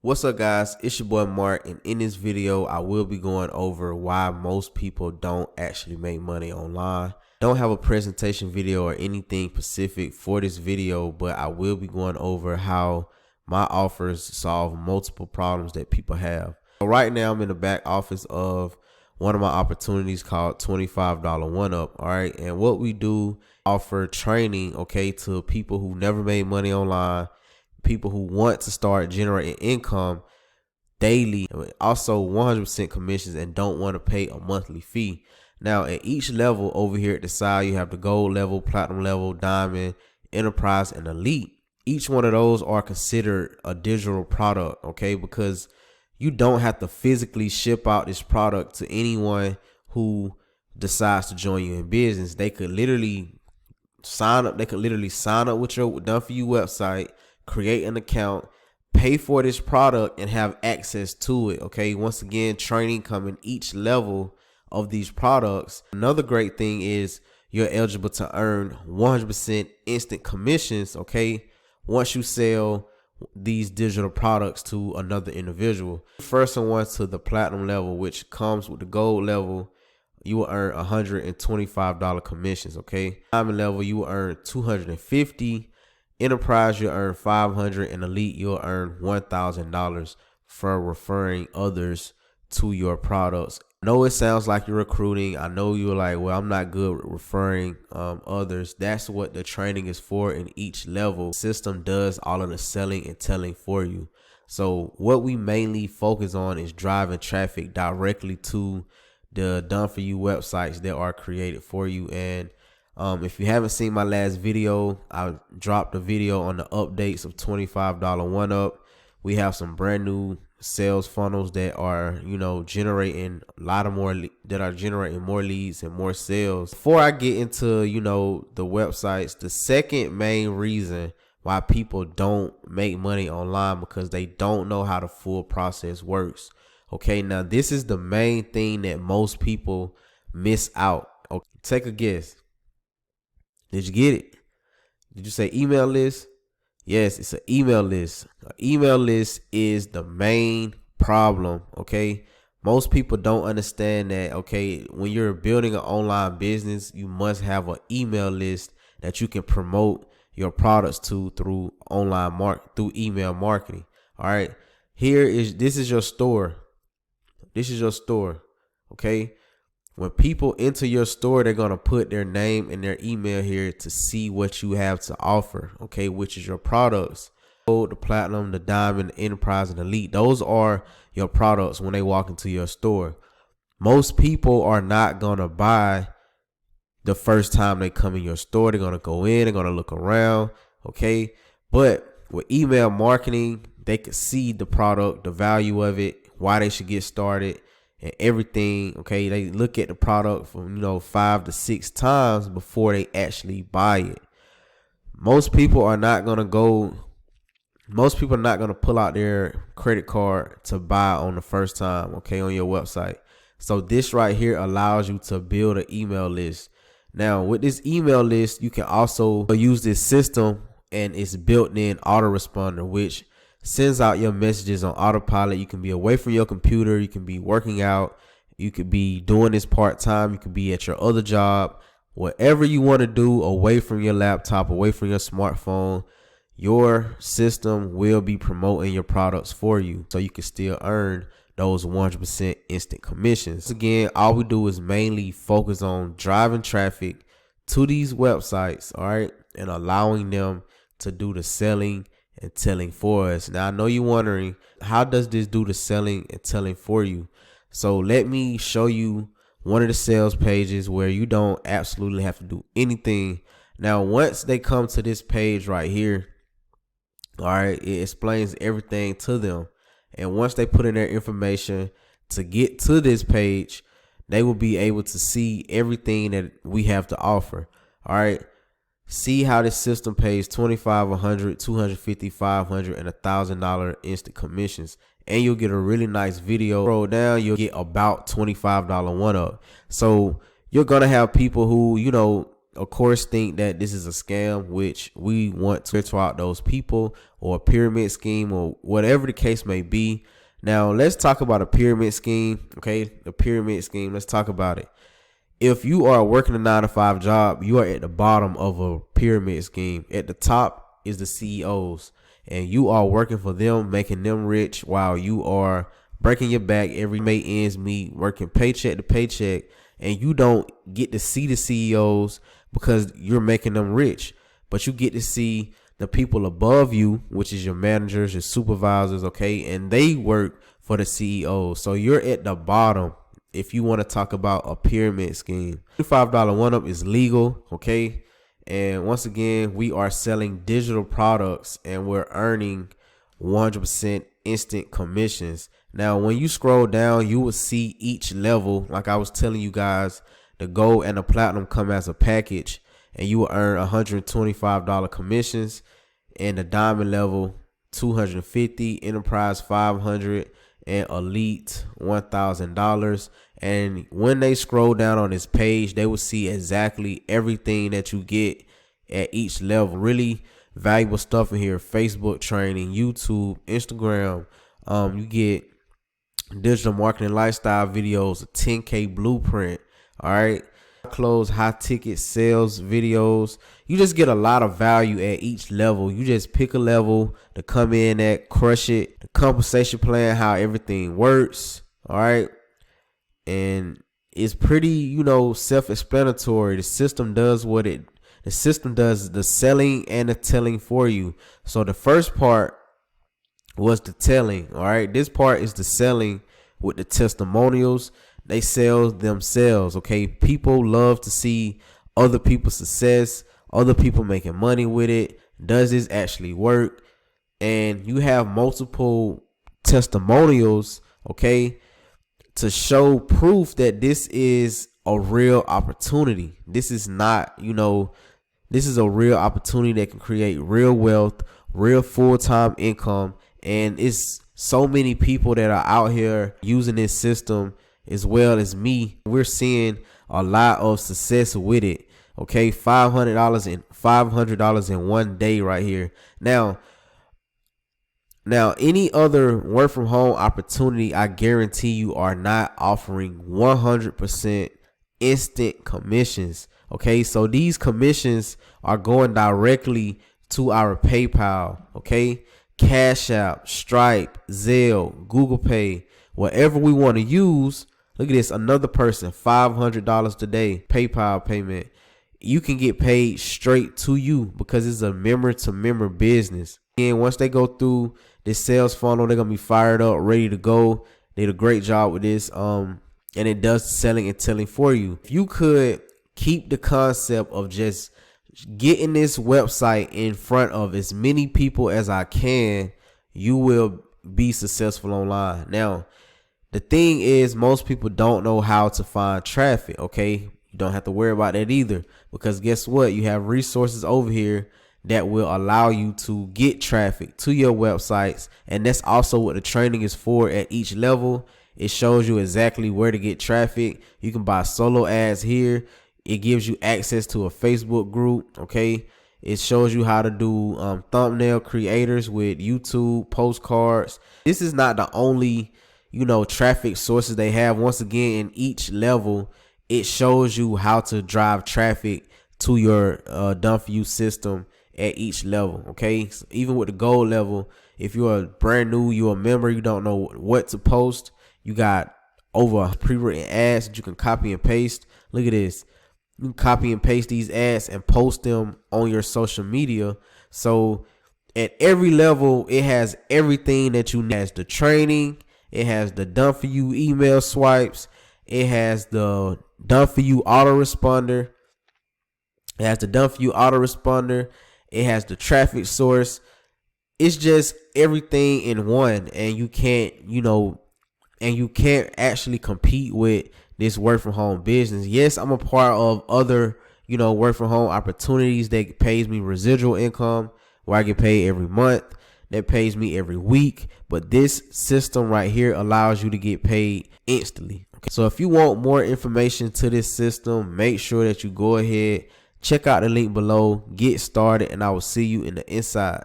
What's up, guys? It's your boy Mark, and in this video I will be going over why most people don't actually make money online. Don't have a presentation video or anything specific for this video, but I will be going over how my offers solve multiple problems that people have. So right now I'm in the back office of one of my opportunities called $25 1UP. All right, and what we do, offer training, okay, to people who never made money online, people who want to start generating income daily, also 100% commissions, and don't want to pay a monthly fee. Now at each level over here at the side, you have the gold level, platinum level, diamond, enterprise, and elite. Each one of those are considered a digital product, okay, because you don't have to physically ship out this product to anyone who decides to join you in business. They could literally sign up. They could literally sign up with your Done For You website, create an account, pay for this product, and have access to it. Okay, once again, training coming each level of these products. Another great thing is you're eligible to earn 100% instant commissions, okay, once you sell these digital products to another individual. First one to the platinum level, which comes with the gold level, you will earn $125 commissions, okay. Diamond level, you will earn $250. Enterprise, you'll earn $500, and elite, you'll earn $1,000 for referring others to your products. I know it sounds like you're recruiting. I know you're like, well, I'm not good with referring others. That's what the training is for. In each level, the system does all of the selling and telling for you. So what we mainly focus on is driving traffic directly to the Done For You websites that are created for you. And if you haven't seen my last video, I dropped a video on the updates of $25 1UP. We have some brand new sales funnels that are, generating a lot of more, generating more leads and more sales. Before I get into, the websites, the second main reason why people don't make money online, because they don't know how the full process works. Okay, now this is the main thing that most people miss out. Okay, take a guess. Did you get it? Did you say email list? Yes, it's an email list. An email list is the main problem, okay? Most people don't understand that, okay, when you're building an online business, you must have an email list that you can promote your products to through through email marketing. All right. This is your store. This is your store, okay? When people enter your store, they're going to put their name and their email here to see what you have to offer, okay, which is your products. The platinum, the diamond, the enterprise, and elite, those are your products when they walk into your store. Most people are not going to buy the first time they come in your store. They're going to go in, they're going to look around, okay? But with email marketing, they could see the product, the value of it, why they should get started, and everything, okay? They look at the product from 5 to 6 times before they actually buy it. Most people are not gonna pull out their credit card to buy on the first time, okay, on your website. So this right here allows you to build an email list. Now with this email list, you can also use this system, and it's built in autoresponder, which sends out your messages on autopilot. You can be away from your computer, you can be working out, you could be doing this part-time, you could be at your other job, whatever you want to do, away from your laptop, away from your smartphone, your system will be promoting your products for you, so you can still earn those 100% instant commissions. Again, all we do is mainly focus on driving traffic to these websites, all right, and allowing them to do the selling and telling for us. Now I know you're wondering, how does this do the selling and telling for you? So let me show you one of the sales pages where you don't absolutely have to do anything. Now once they come to this page right here, all right, it explains everything to them, and once they put in their information to get to this page, they will be able to see everything that we have to offer. All right, see how this system pays $25, $100, $250, $500, and $1,000 instant commissions, and you'll get a really nice video. Scroll down, you'll get about $25 1UP. So you're gonna have people who of course, think that this is a scam, which we want to filter out those people, or a pyramid scheme, or whatever the case may be. Now, let's talk about a pyramid scheme. Okay, the pyramid scheme. Let's talk about it. If you are working a 9-to-5 job, you are at the bottom of a pyramid scheme. At the top is the CEOs, and you are working for them, making them rich, while you are breaking your back every May ends meet, working paycheck to paycheck, and you don't get to see the CEOs because you're making them rich, but you get to see the people above you, which is your managers, your supervisors, okay, and they work for the CEOs. So you're at the bottom if you want to talk about a pyramid scheme. $25 1UP is legal, okay, and once again, we are selling digital products and we're earning 100% instant commissions. Now, when you scroll down, you will see each level. Like I was telling you guys, the gold and the platinum come as a package, and you will earn $125 commissions. And the diamond level, $250, enterprise $500, and elite $1,000. And when they scroll down on this page, they will see exactly everything that you get at each level. Really valuable stuff in here: Facebook training, YouTube, Instagram. You get digital marketing lifestyle videos, a 10K blueprint. All right, close high ticket sales videos. You just get a lot of value at each level. You just pick a level to come in at, crush it. The compensation plan, how everything works. All right, and it's pretty, self-explanatory. The system does the system does the selling and the telling for you. So the first part was the telling. All right, this part is the selling with the testimonials. They sell themselves. Okay, people love to see other people's success, other people making money with it. Does this actually work? And you have multiple testimonials, okay, to show proof that this is a real opportunity. This is not, this is a real opportunity that can create real wealth, real full-time income. And it's so many people that are out here using this system as well as me. We're seeing a lot of success with it. Okay, $500 in one day right here. Now, any other work from home opportunity, I guarantee you, are not offering 100% instant commissions. Okay, so these commissions are going directly to our PayPal. Okay, Cash App, Stripe, Zelle, Google Pay, whatever we want to use. Look at this, another person, $500 today, PayPal payment. You can get paid straight to you because it's a member to member business. And once they go through this sales funnel, they're gonna be fired up, ready to go. They did a great job with this. And it does selling and telling for you. If you could keep the concept of just getting this website in front of as many people as I can, you will be successful online. Now, the thing is, most people don't know how to find traffic. Okay, you don't have to worry about that either, because guess what? You have resources over here that will allow you to get traffic to your websites. And that's also what the training is for at each level. It shows you exactly where to get traffic. You can buy solo ads here. It gives you access to a Facebook group. Okay, it shows you how to do thumbnail creators with YouTube, postcards. This is not the only traffic sources they have. Once again, in each level, it shows you how to drive traffic to your done for you system at each level. Okay, so even with the gold level, if you're brand new, you're a member, you don't know what to post, you got over pre-written ads that you can copy and paste. Look at this. You can copy and paste these ads and post them on your social media. So at every level, it has everything that you need. It has the training, it has the done for you email swipes, it has the done for you autoresponder, it has the done for you autoresponder, it has the traffic source. It's just everything in one, and you can't actually compete with this work from home business. Yes, I'm a part of other, work from home opportunities that pays me residual income, where I get paid every month, that pays me every week. But this system right here allows you to get paid instantly. Okay. So if you want more information to this system, make sure that you go ahead, Check out the link below, get started, and I will see you in the inside.